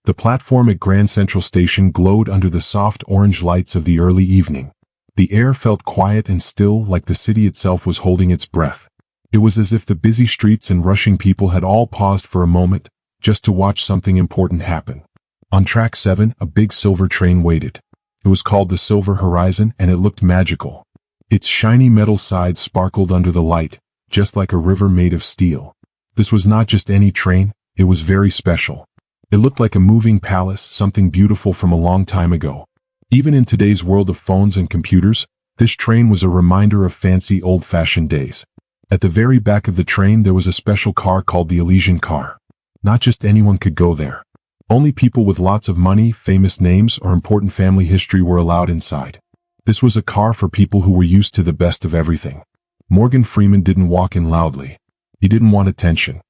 The platform at Grand Central Station glowed under the soft orange lights of the early evening. The air felt quiet and still, like the city itself was holding its breath. It was as if the busy streets and rushing people had all paused for a moment, just to watch something important happen. On track 7, a big silver train waited. It was called the Silver Horizon, and it looked magical. Its shiny metal sides sparkled under the light, just like a river made of steel. This was not just any train, it was very special. It looked like a moving palace, something beautiful from a long time ago. Even in today's world of phones and computers, this train was a reminder of fancy old-fashioned days. At the very back of the train there was a special car called the Elysian car. Not just anyone could go there. Only people with lots of money, famous names, or important family history were allowed inside. This was a car for people who were used to the best of everything. Morgan Freeman didn't walk in loudly. He didn't want attention.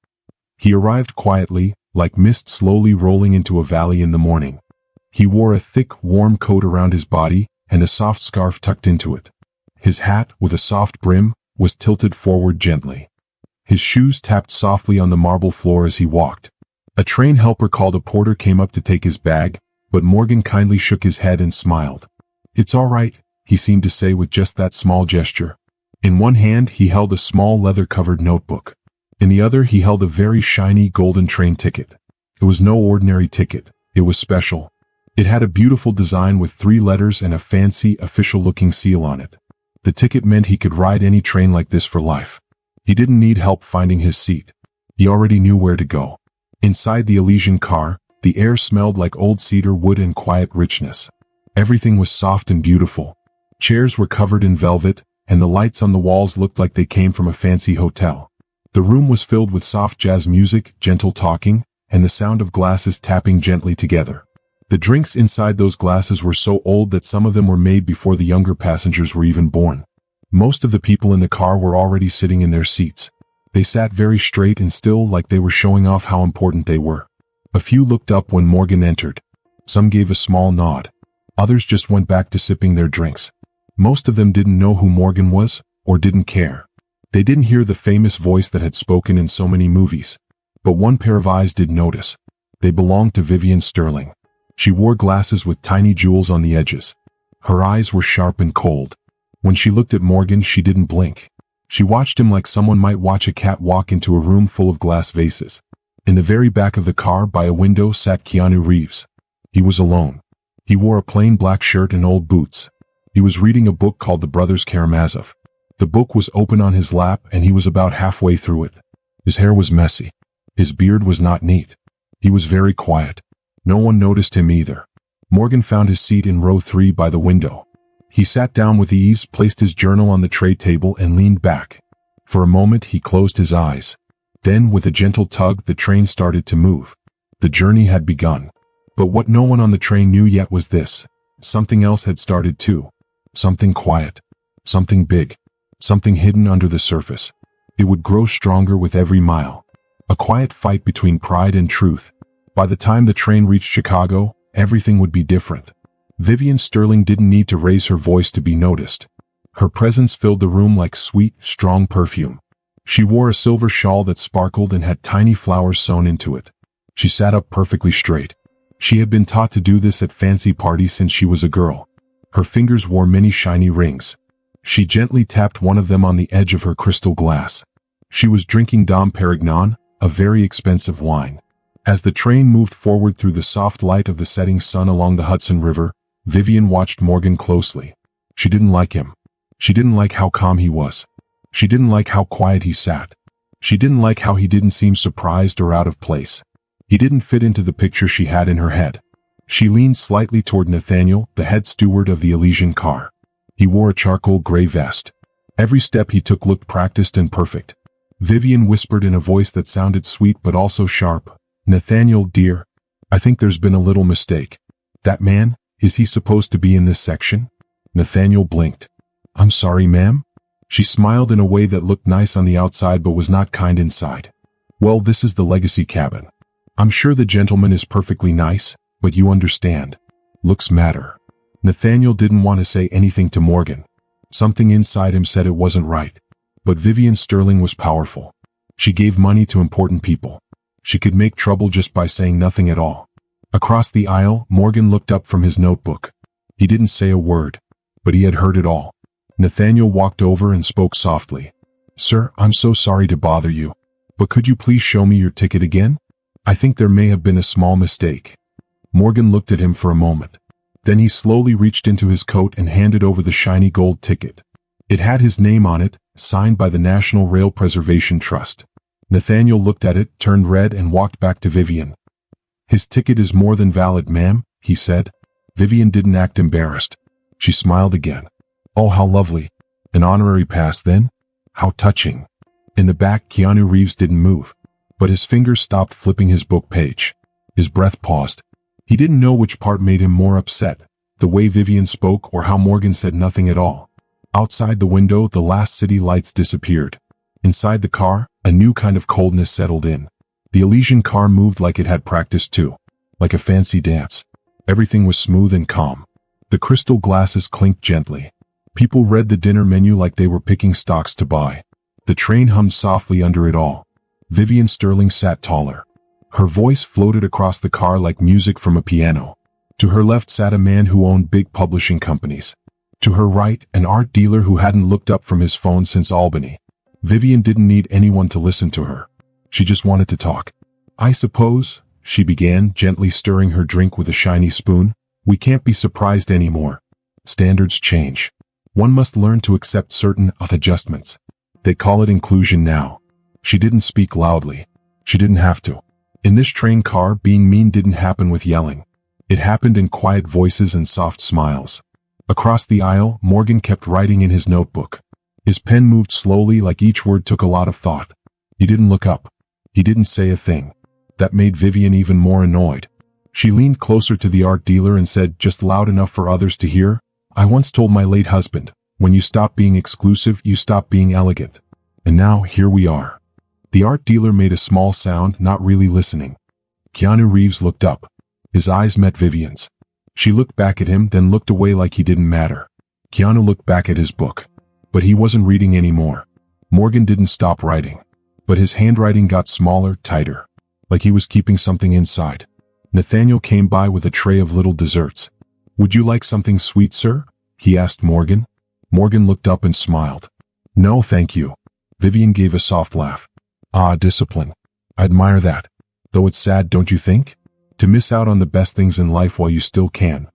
He arrived quietly, like mist slowly rolling into a valley in the morning. He wore a thick, warm coat around his body, and a soft scarf tucked into it. His hat, with a soft brim, was tilted forward gently. His shoes tapped softly on the marble floor as he walked. A train helper called a porter came up to take his bag, but Morgan kindly shook his head and smiled. "It's all right," he seemed to say with just that small gesture. In one hand he held a small leather-covered notebook. In the other he held a very shiny golden train ticket. It was no ordinary ticket, it was special. It had a beautiful design with 3 letters and a fancy, official-looking seal on it. The ticket meant he could ride any train like this for life. He didn't need help finding his seat. He already knew where to go. Inside the Elysian car, the air smelled like old cedar wood and quiet richness. Everything was soft and beautiful. Chairs were covered in velvet, and the lights on the walls looked like they came from a fancy hotel. The room was filled with soft jazz music, gentle talking, and the sound of glasses tapping gently together. The drinks inside those glasses were so old that some of them were made before the younger passengers were even born. Most of the people in the car were already sitting in their seats. They sat very straight and still, like they were showing off how important they were. A few looked up when Morgan entered. Some gave a small nod. Others just went back to sipping their drinks. Most of them didn't know who Morgan was, or didn't care. They didn't hear the famous voice that had spoken in so many movies. But one pair of eyes did notice. They belonged to Vivian Sterling. She wore glasses with tiny jewels on the edges. Her eyes were sharp and cold. When she looked at Morgan, she didn't blink. She watched him like someone might watch a cat walk into a room full of glass vases. In the very back of the car, by a window, sat Keanu Reeves. He was alone. He wore a plain black shirt and old boots. He was reading a book called The Brothers Karamazov. The book was open on his lap, and he was about halfway through it. His hair was messy. His beard was not neat. He was very quiet. No one noticed him either. Morgan found his seat in row 3 by the window. He sat down with ease, placed his journal on the tray table, and leaned back. For a moment he closed his eyes. Then, with a gentle tug, the train started to move. The journey had begun. But what no one on the train knew yet was this. Something else had started too. Something quiet. Something big. Something hidden under the surface. It would grow stronger with every mile. A quiet fight between pride and truth. By the time the train reached Chicago, everything would be different. Vivian Sterling didn't need to raise her voice to be noticed. Her presence filled the room like sweet, strong perfume. She wore a silver shawl that sparkled and had tiny flowers sewn into it. She sat up perfectly straight. She had been taught to do this at fancy parties since she was a girl. Her fingers wore many shiny rings. She gently tapped one of them on the edge of her crystal glass. She was drinking Dom Perignon, a very expensive wine. As the train moved forward through the soft light of the setting sun along the Hudson River, Vivian watched Morgan closely. She didn't like him. She didn't like how calm he was. She didn't like how quiet he sat. She didn't like how he didn't seem surprised or out of place. He didn't fit into the picture she had in her head. She leaned slightly toward Nathaniel, the head steward of the Elysian car. He wore a charcoal gray vest. Every step he took looked practiced and perfect. Vivian whispered in a voice that sounded sweet but also sharp, "Nathaniel, dear, I think there's been a little mistake. That man, is he supposed to be in this section?" Nathaniel blinked. "I'm sorry, ma'am?" She smiled in a way that looked nice on the outside but was not kind inside. "Well, this is the legacy cabin. I'm sure the gentleman is perfectly nice, but you understand. Looks matter." Nathaniel didn't want to say anything to Morgan. Something inside him said it wasn't right. But Vivian Sterling was powerful. She gave money to important people. She could make trouble just by saying nothing at all. Across the aisle, Morgan looked up from his notebook. He didn't say a word, but he had heard it all. Nathaniel walked over and spoke softly. "Sir, I'm so sorry to bother you, but could you please show me your ticket again? I think there may have been a small mistake." Morgan looked at him for a moment. Then he slowly reached into his coat and handed over the shiny gold ticket. It had his name on it, signed by the National Rail Preservation Trust. Nathaniel looked at it, turned red and walked back to Vivian. "His ticket is more than valid, ma'am," he said. Vivian didn't act embarrassed. She smiled again. "Oh, how lovely. An honorary pass then? How touching." In the back, Keanu Reeves didn't move, but his fingers stopped flipping his book page. His breath paused. He didn't know which part made him more upset, the way Vivian spoke or how Morgan said nothing at all. Outside the window, the last city lights disappeared. Inside the car, a new kind of coldness settled in. The Elysian car moved like it had practiced too, like a fancy dance. Everything was smooth and calm. The crystal glasses clinked gently. People read the dinner menu like they were picking stocks to buy. The train hummed softly under it all. Vivian Sterling sat taller. Her voice floated across the car like music from a piano. To her left sat a man who owned big publishing companies. To her right, an art dealer who hadn't looked up from his phone since Albany. Vivian didn't need anyone to listen to her. She just wanted to talk. "I suppose," she began, gently stirring her drink with a shiny spoon, "we can't be surprised anymore. Standards change. One must learn to accept certain adjustments. They call it inclusion now." She didn't speak loudly. She didn't have to. In this train car, being mean didn't happen with yelling. It happened in quiet voices and soft smiles. Across the aisle, Morgan kept writing in his notebook. His pen moved slowly, like each word took a lot of thought. He didn't look up. He didn't say a thing. That made Vivian even more annoyed. She leaned closer to the art dealer and said, just loud enough for others to hear, "I once told my late husband, when you stop being exclusive, you stop being elegant. And now, here we are." The art dealer made a small sound, not really listening. Keanu Reeves looked up. His eyes met Vivian's. She looked back at him, then looked away like he didn't matter. Keanu looked back at his book. But he wasn't reading anymore. Morgan didn't stop writing. But his handwriting got smaller, tighter. Like he was keeping something inside. Nathaniel came by with a tray of little desserts. "Would you like something sweet, sir?" he asked Morgan. Morgan looked up and smiled. "No, thank you." Vivian gave a soft laugh. "Ah, discipline. I admire that. Though it's sad, don't you think? To miss out on the best things in life while you still can."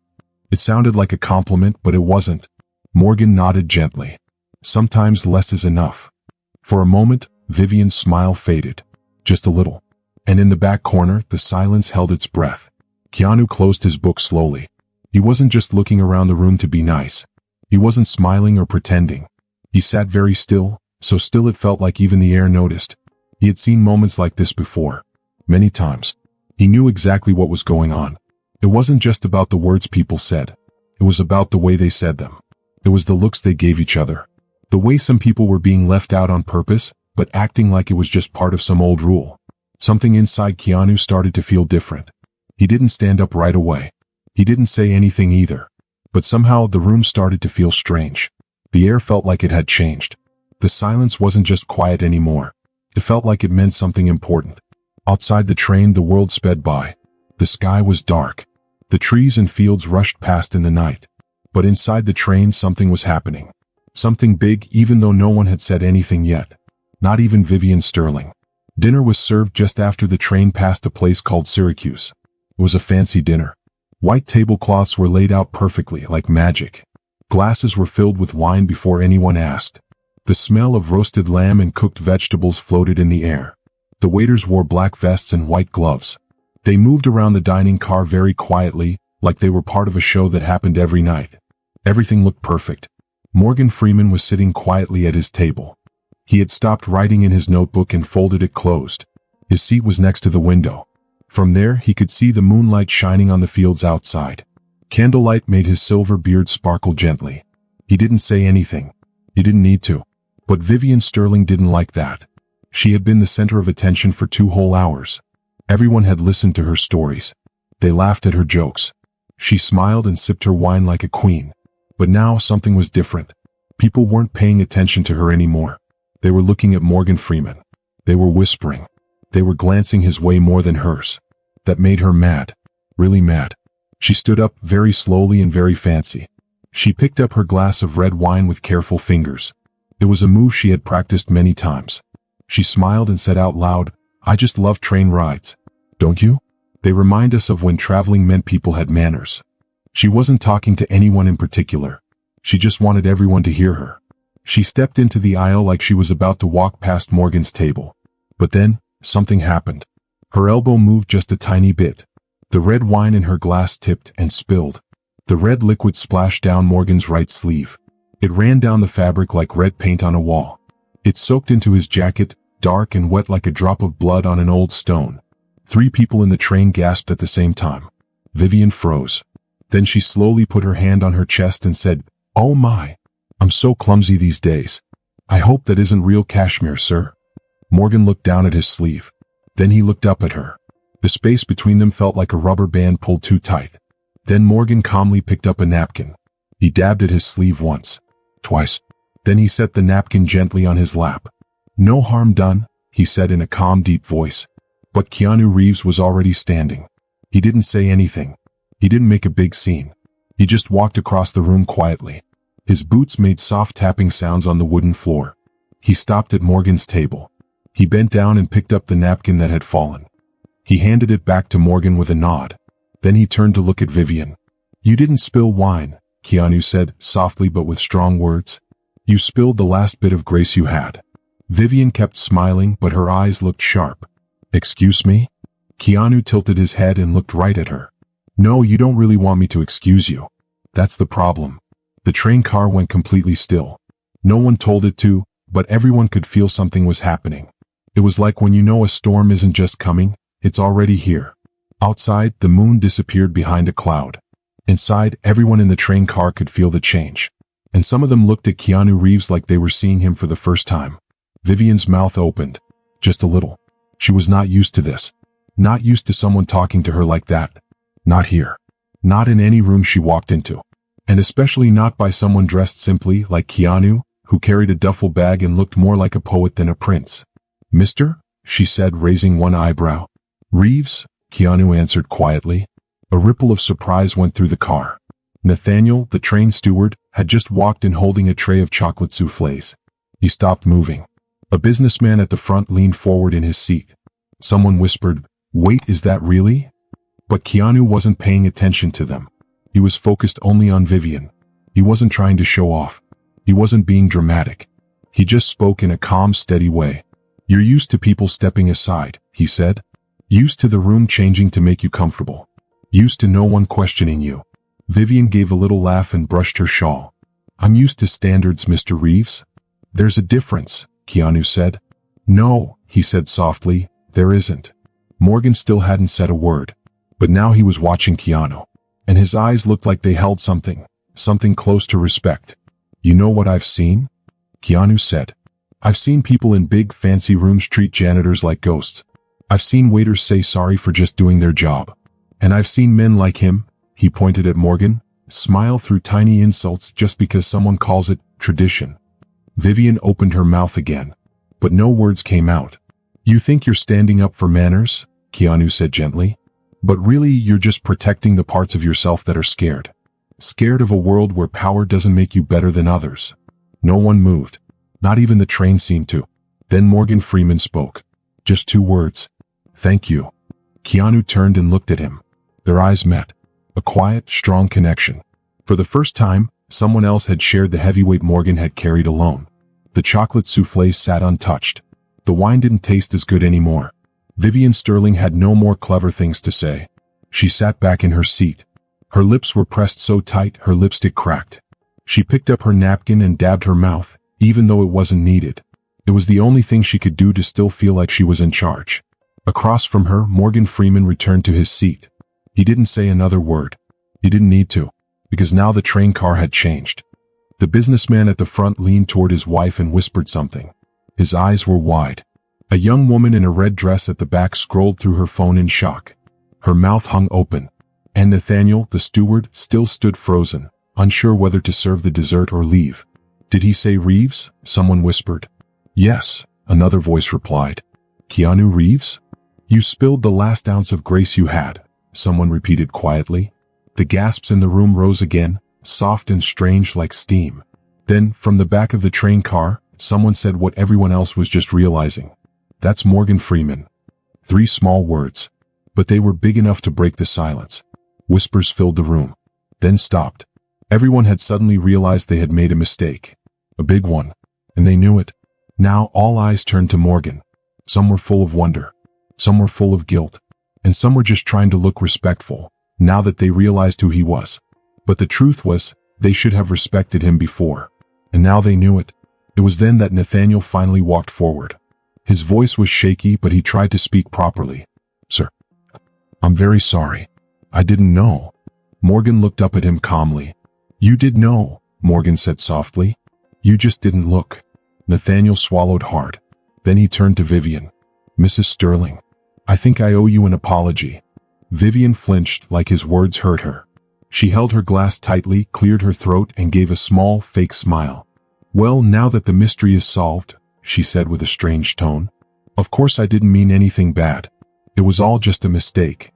It sounded like a compliment, but it wasn't. Morgan nodded gently. Sometimes less is enough. For a moment, Vivian's smile faded. Just a little. And in the back corner, the silence held its breath. Keanu closed his book slowly. He wasn't just looking around the room to be nice. He wasn't smiling or pretending. He sat very still, so still it felt like even the air noticed. He had seen moments like this before. Many times. He knew exactly what was going on. It wasn't just about the words people said. It was about the way they said them. It was the looks they gave each other. The way some people were being left out on purpose, but acting like it was just part of some old rule. Something inside Keanu started to feel different. He didn't stand up right away. He didn't say anything either. But somehow the room started to feel strange. The air felt like it had changed. The silence wasn't just quiet anymore. It felt like it meant something important. Outside the train, the world sped by. The sky was dark. The trees and fields rushed past in the night. But inside the train, something was happening. Something big, even though no one had said anything yet. Not even Vivian Sterling. Dinner was served just after the train passed a place called Syracuse. It was a fancy dinner. White tablecloths were laid out perfectly, like magic. Glasses were filled with wine before anyone asked. The smell of roasted lamb and cooked vegetables floated in the air. The waiters wore black vests and white gloves. They moved around the dining car very quietly, like they were part of a show that happened every night. Everything looked perfect. Morgan Freeman was sitting quietly at his table. He had stopped writing in his notebook and folded it closed. His seat was next to the window. From there, he could see the moonlight shining on the fields outside. Candlelight made his silver beard sparkle gently. He didn't say anything. He didn't need to. But Vivian Sterling didn't like that. She had been the center of attention for 2 whole hours. Everyone had listened to her stories. They laughed at her jokes. She smiled and sipped her wine like a queen. But now something was different. People weren't paying attention to her anymore. They were looking at Morgan Freeman. They were whispering. They were glancing his way more than hers. That made her mad. really mad. She stood up very slowly and very fancy. She picked up her glass of red wine with careful fingers. It was a move she had practiced many times. She smiled and said out loud, "I just love train rides. Don't you? They remind us of when traveling meant people had manners." She wasn't talking to anyone in particular. She just wanted everyone to hear her. She stepped into the aisle like she was about to walk past Morgan's table. But then, something happened. Her elbow moved just a tiny bit. The red wine in her glass tipped and spilled. The red liquid splashed down Morgan's right sleeve. It ran down the fabric like red paint on a wall. It soaked into his jacket, dark and wet like a drop of blood on an old stone. 3 people in the train gasped at the same time. Vivian froze. Then she slowly put her hand on her chest and said, "Oh my! I'm so clumsy these days. I hope that isn't real cashmere, sir." Morgan looked down at his sleeve. Then he looked up at her. The space between them felt like a rubber band pulled too tight. Then Morgan calmly picked up a napkin. He dabbed at his sleeve once, twice. Then he set the napkin gently on his lap. "No harm done," he said in a calm, deep voice. But Keanu Reeves was already standing. He didn't say anything. He didn't make a big scene. He just walked across the room quietly. His boots made soft tapping sounds on the wooden floor. He stopped at Morgan's table. He bent down and picked up the napkin that had fallen. He handed it back to Morgan with a nod. Then he turned to look at Vivian. "You didn't spill wine," Keanu said, softly but with strong words. "You spilled the last bit of grace you had." Vivian kept smiling, but her eyes looked sharp. "Excuse me?" Keanu tilted his head and looked right at her. "No, you don't really want me to excuse you. That's the problem." The train car went completely still. No one told it to, but everyone could feel something was happening. It was like when you know a storm isn't just coming, it's already here. Outside, the moon disappeared behind a cloud. Inside, everyone in the train car could feel the change. And some of them looked at Keanu Reeves like they were seeing him for the first time. Vivian's mouth opened. Just a little. She was not used to this. Not used to someone talking to her like that. Not here. Not in any room she walked into. And especially not by someone dressed simply like Keanu, who carried a duffel bag and looked more like a poet than a prince. "Mister?" she said, raising one eyebrow. "Reeves?" Keanu answered quietly. A ripple of surprise went through the car. Nathaniel, the train steward, had just walked in holding a tray of chocolate soufflés. He stopped moving. A businessman at the front leaned forward in his seat. Someone whispered, "Wait, is that really?" But Keanu wasn't paying attention to them. He was focused only on Vivian. He wasn't trying to show off. He wasn't being dramatic. He just spoke in a calm, steady way. "You're used to people stepping aside," he said. "Used to the room changing to make you comfortable. Used to no one questioning you." Vivian gave a little laugh and brushed her shawl. "I'm used to standards, Mr. Reeves." "There's a difference," Keanu said. "No," he said softly, "there isn't." Morgan still hadn't said a word. But now he was watching Keanu. And his eyes looked like they held something close to respect. "You know what I've seen?" Keanu said. "I've seen people in big, fancy rooms treat janitors like ghosts. I've seen waiters say sorry for just doing their job. And I've seen men like him," he pointed at Morgan, "smile through tiny insults just because someone calls it tradition." Vivian opened her mouth again. But no words came out. "You think you're standing up for manners?" Keanu said gently. "But really you're just protecting the parts of yourself that are scared. Scared of a world where power doesn't make you better than others." No one moved. Not even the train seemed to. Then Morgan Freeman spoke. Just 2 words. "Thank you." Keanu turned and looked at him. Their eyes met. A quiet, strong connection. For the first time, someone else had shared the heavyweight Morgan had carried alone. The chocolate soufflés sat untouched. The wine didn't taste as good anymore. Vivian Sterling had no more clever things to say. She sat back in her seat. Her lips were pressed so tight her lipstick cracked. She picked up her napkin and dabbed her mouth, even though it wasn't needed. It was the only thing she could do to still feel like she was in charge. Across from her, Morgan Freeman returned to his seat. He didn't say another word. He didn't need to, because now the train car had changed. The businessman at the front leaned toward his wife and whispered something. His eyes were wide. A young woman in a red dress at the back scrolled through her phone in shock. Her mouth hung open. And Nathaniel, the steward, still stood frozen, unsure whether to serve the dessert or leave. "Did he say Reeves?" someone whispered. "Yes," another voice replied. "Keanu Reeves? You spilled the last ounce of grace you had," someone repeated quietly. The gasps in the room rose again, soft and strange like steam. Then, from the back of the train car, someone said what everyone else was just realizing. "That's Morgan Freeman." 3 small words. But they were big enough to break the silence. Whispers filled the room. Then stopped. Everyone had suddenly realized they had made a mistake. A big one. And they knew it. Now all eyes turned to Morgan. Some were full of wonder. Some were full of guilt. And some were just trying to look respectful, now that they realized who he was. But the truth was, they should have respected him before. And now they knew it. It was then that Nathaniel finally walked forward. His voice was shaky, but he tried to speak properly. "Sir, I'm very sorry. I didn't know." Morgan looked up at him calmly. "You did know," Morgan said softly. "You just didn't look." Nathaniel swallowed hard. Then he turned to Vivian. "Mrs. Sterling, I think I owe you an apology." Vivian flinched like his words hurt her. She held her glass tightly, cleared her throat, and gave a small, fake smile. "Well, now that the mystery is solved," she said with a strange tone, "of course I didn't mean anything bad. It was all just a mistake."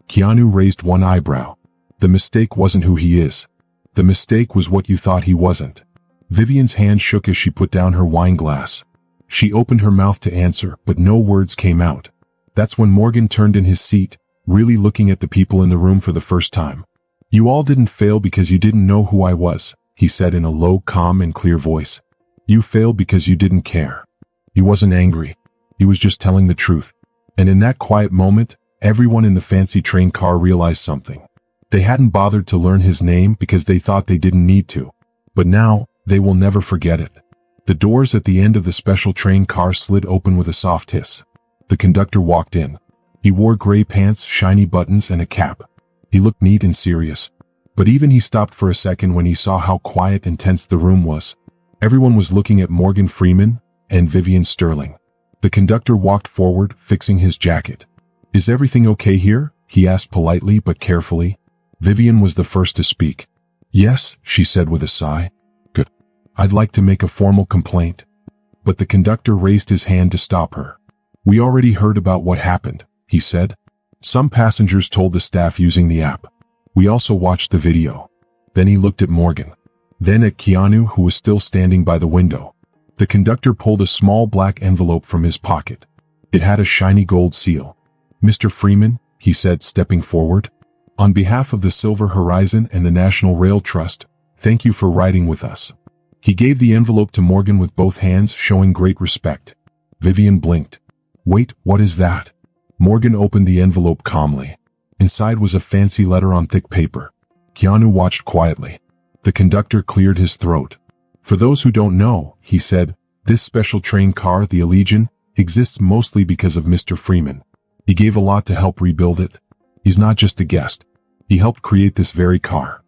Keanu raised one eyebrow. "The mistake wasn't who he is. The mistake was what you thought he wasn't." Vivian's hand shook as she put down her wine glass. She opened her mouth to answer, but no words came out. That's when Morgan turned in his seat, really looking at the people in the room for the first time. "You all didn't fail because you didn't know who I was," he said in a low, calm, and clear voice. "You failed because you didn't care." He wasn't angry. He was just telling the truth. And in that quiet moment, everyone in the fancy train car realized something. They hadn't bothered to learn his name because they thought they didn't need to. But now, they will never forget it. The doors at the end of the special train car slid open with a soft hiss. The conductor walked in. He wore gray pants, shiny buttons, and a cap. He looked neat and serious. But even he stopped for a second when he saw how quiet and tense the room was. Everyone was looking at Morgan Freeman and Vivian Sterling. The conductor walked forward, fixing his jacket. "Is everything okay here?" he asked politely but carefully. Vivian was the first to speak. "Yes," she said with a sigh. "Good. I'd like to make a formal complaint." But the conductor raised his hand to stop her. "We already heard about what happened," he said. "Some passengers told the staff using the app. We also watched the video." Then he looked at Morgan. Then at Keanu, who was still standing by the window. The conductor pulled a small black envelope from his pocket. It had a shiny gold seal. "Mr. Freeman," he said, stepping forward. "On behalf of the Silver Horizon and the National Rail Trust, thank you for riding with us." He gave the envelope to Morgan with both hands, showing great respect. Vivian blinked. "Wait, what is that?" Morgan opened the envelope calmly. Inside was a fancy letter on thick paper. Keanu watched quietly. The conductor cleared his throat. "For those who don't know," he said, "this special train car, the Allegiant, exists mostly because of Mr. Freeman. He gave a lot to help rebuild it. He's not just a guest. He helped create this very car."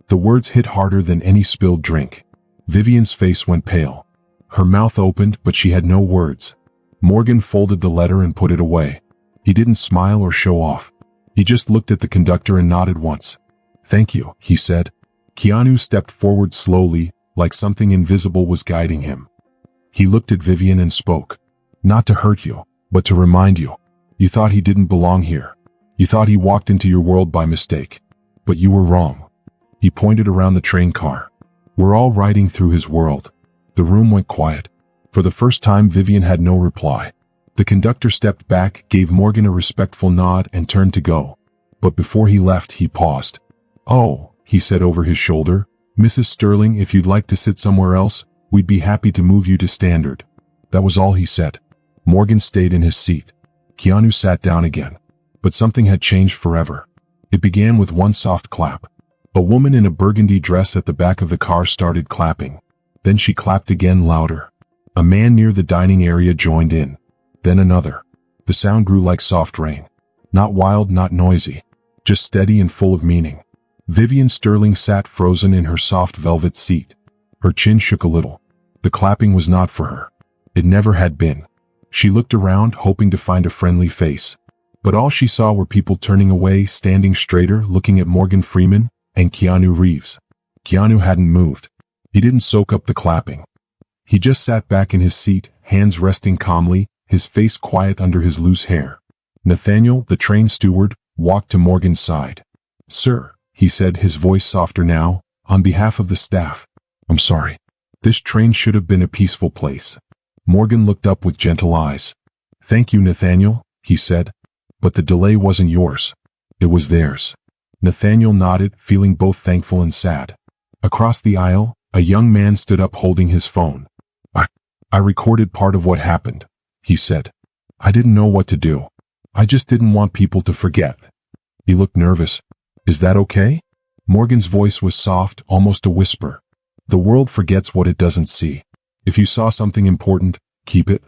The words hit harder than any spilled drink. Vivian's face went pale. Her mouth opened, but she had no words. Morgan folded the letter and put it away. He didn't smile or show off. He just looked at the conductor and nodded once. "Thank you," he said. Keanu stepped forward slowly, like something invisible was guiding him. He looked at Vivian and spoke. "Not to hurt you, but to remind you. You thought he didn't belong here. You thought he walked into your world by mistake. But you were wrong." He pointed around the train car. "We're all riding through his world." The room went quiet. For the first time, Vivian had no reply. The conductor stepped back, gave Morgan a respectful nod, and turned to go. But before he left, he paused. "Oh," he said over his shoulder, "Mrs. Sterling, if you'd like to sit somewhere else, we'd be happy to move you to Standard." That was all he said. Morgan stayed in his seat. Keanu sat down again. But something had changed forever. It began with one soft clap. A woman in a burgundy dress at the back of the car started clapping. Then she clapped again, louder. A man near the dining area joined in. Then another. The sound grew like soft rain. Not wild, not noisy. Just steady and full of meaning. Vivian Sterling sat frozen in her soft velvet seat. Her chin shook a little. The clapping was not for her. It never had been. She looked around, hoping to find a friendly face. But all she saw were people turning away, standing straighter, looking at Morgan Freeman and Keanu Reeves. Keanu hadn't moved. He didn't soak up the clapping. He just sat back in his seat, hands resting calmly, his face quiet under his loose hair. Nathaniel, the train steward, walked to Morgan's side. "Sir," he said, his voice softer now, "on behalf of the staff, I'm sorry. This train should have been a peaceful place." Morgan looked up with gentle eyes. "Thank you, Nathaniel," he said. "But the delay wasn't yours. It was theirs." Nathaniel nodded, feeling both thankful and sad. Across the aisle, a young man stood up holding his phone. I recorded part of what happened," he said. "I didn't know what to do. I just didn't want people to forget." He looked nervous. "Is that okay?" Morgan's voice was soft, almost a whisper. "The world forgets what it doesn't see. If you saw something important, keep it."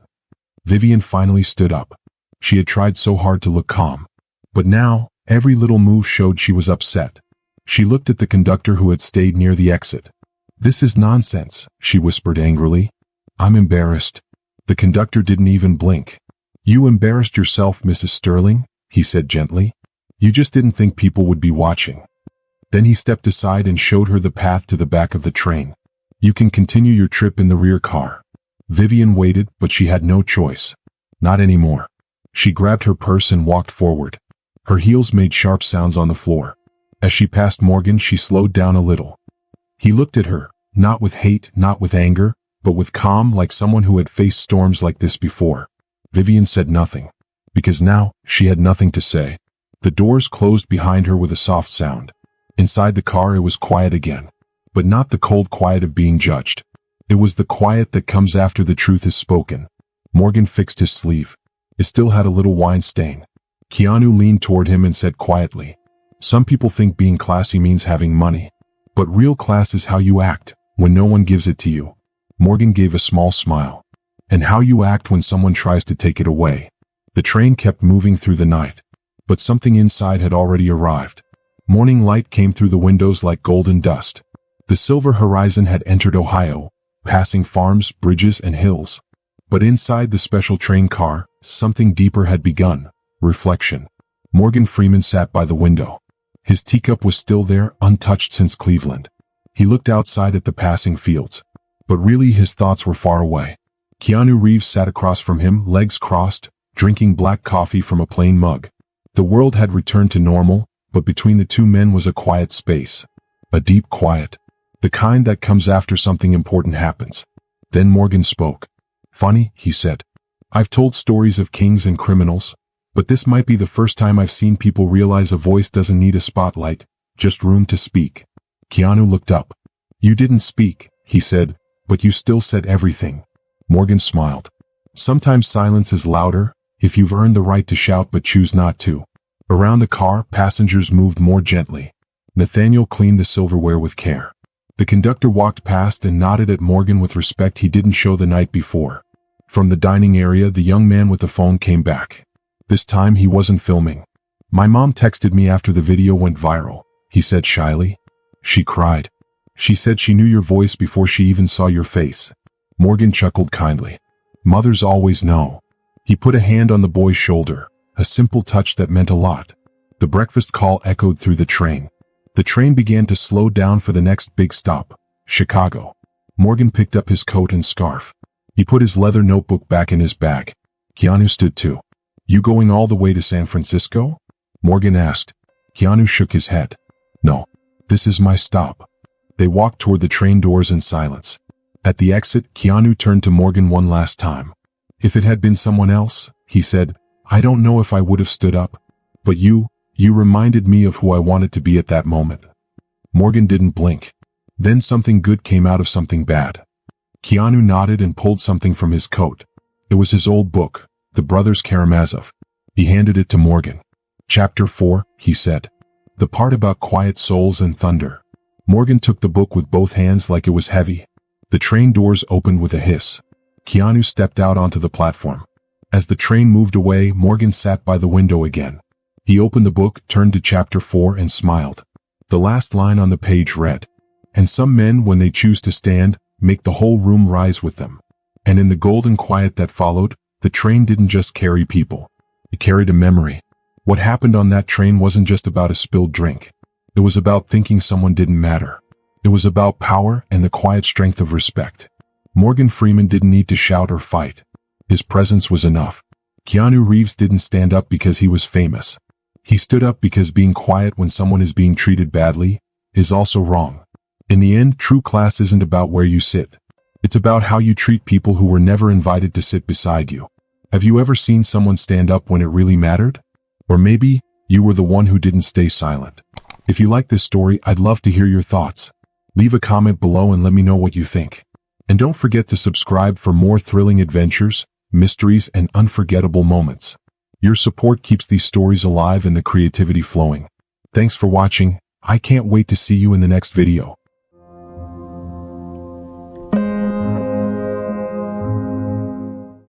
Vivian finally stood up. She had tried so hard to look calm. But now, every little move showed she was upset. She looked at the conductor who had stayed near the exit. "This is nonsense," she whispered angrily. "I'm embarrassed." The conductor didn't even blink. "You embarrassed yourself, Mrs. Sterling," he said gently. "You just didn't think people would be watching." Then he stepped aside and showed her the path to the back of the train. "You can continue your trip in the rear car." Vivian waited, but she had no choice. Not anymore. She grabbed her purse and walked forward. Her heels made sharp sounds on the floor. As she passed Morgan, she slowed down a little. He looked at her, not with hate, not with anger, but with calm, like someone who had faced storms like this before. Vivian said nothing, because now she had nothing to say. The doors closed behind her with a soft sound. Inside the car it was quiet again, but not the cold quiet of being judged. It was the quiet that comes after the truth is spoken. Morgan fixed his sleeve. It still had a little wine stain. Keanu leaned toward him and said quietly, "Some people think being classy means having money. But real class is how you act when no one gives it to you." Morgan gave a small smile. "And how you act when someone tries to take it away." The train kept moving through the night, but something inside had already arrived. Morning light came through the windows like golden dust. The silver horizon had entered Ohio, passing farms, bridges, and hills. But inside the special train car, something deeper had begun. Reflection. Morgan Freeman sat by the window. His teacup was still there, untouched since Cleveland. He looked outside at the passing fields. But really his thoughts were far away. Keanu Reeves sat across from him, legs crossed, drinking black coffee from a plain mug. The world had returned to normal, but between the two men was a quiet space. A deep quiet. The kind that comes after something important happens. Then Morgan spoke. "Funny," he said. "I've told stories of kings and criminals, but this might be the first time I've seen people realize a voice doesn't need a spotlight, just room to speak." Keanu looked up. "You didn't speak," he said, "but you still said everything." Morgan smiled. "Sometimes silence is louder, if you've earned the right to shout but choose not to." Around the car, passengers moved more gently. Nathaniel cleaned the silverware with care. The conductor walked past and nodded at Morgan with respect he didn't show the night before. From the dining area, the young man with the phone came back. This time he wasn't filming. "My mom texted me after the video went viral," he said shyly. "She cried. She said she knew your voice before she even saw your face." Morgan chuckled kindly. "Mothers always know." He put a hand on the boy's shoulder, a simple touch that meant a lot. The breakfast call echoed through the train. The train began to slow down for the next big stop, Chicago. Morgan picked up his coat and scarf. He put his leather notebook back in his bag. Keanu stood too. "You going all the way to San Francisco?" Morgan asked. Keanu shook his head. "No, this is my stop." They walked toward the train doors in silence. At the exit, Keanu turned to Morgan one last time. "If it had been someone else," he said, "I don't know if I would have stood up. But you reminded me of who I wanted to be at that moment." Morgan didn't blink. Then something good came out of something bad. Keanu nodded and pulled something from his coat. It was his old book, The Brothers Karamazov. He handed it to Morgan. "Chapter 4, he said. "The part about quiet souls and thunder." Morgan took the book with both hands like it was heavy. The train doors opened with a hiss. Keanu stepped out onto the platform. As the train moved away, Morgan sat by the window again. He opened the book, turned to chapter 4 and smiled. The last line on the page read, "And some men, when they choose to stand, make the whole room rise with them." And in the golden quiet that followed, the train didn't just carry people. It carried a memory. What happened on that train wasn't just about a spilled drink. It was about thinking someone didn't matter. It was about power and the quiet strength of respect. Morgan Freeman didn't need to shout or fight. His presence was enough. Keanu Reeves didn't stand up because he was famous. He stood up because being quiet when someone is being treated badly is also wrong. In the end, true class isn't about where you sit. It's about how you treat people who were never invited to sit beside you. Have you ever seen someone stand up when it really mattered? Or maybe you were the one who didn't stay silent. If you like this story, I'd love to hear your thoughts. Leave a comment below and let me know what you think. And don't forget to subscribe for more thrilling adventures, mysteries, and unforgettable moments. Your support keeps these stories alive and the creativity flowing. Thanks for watching. I can't wait to see you in the next video.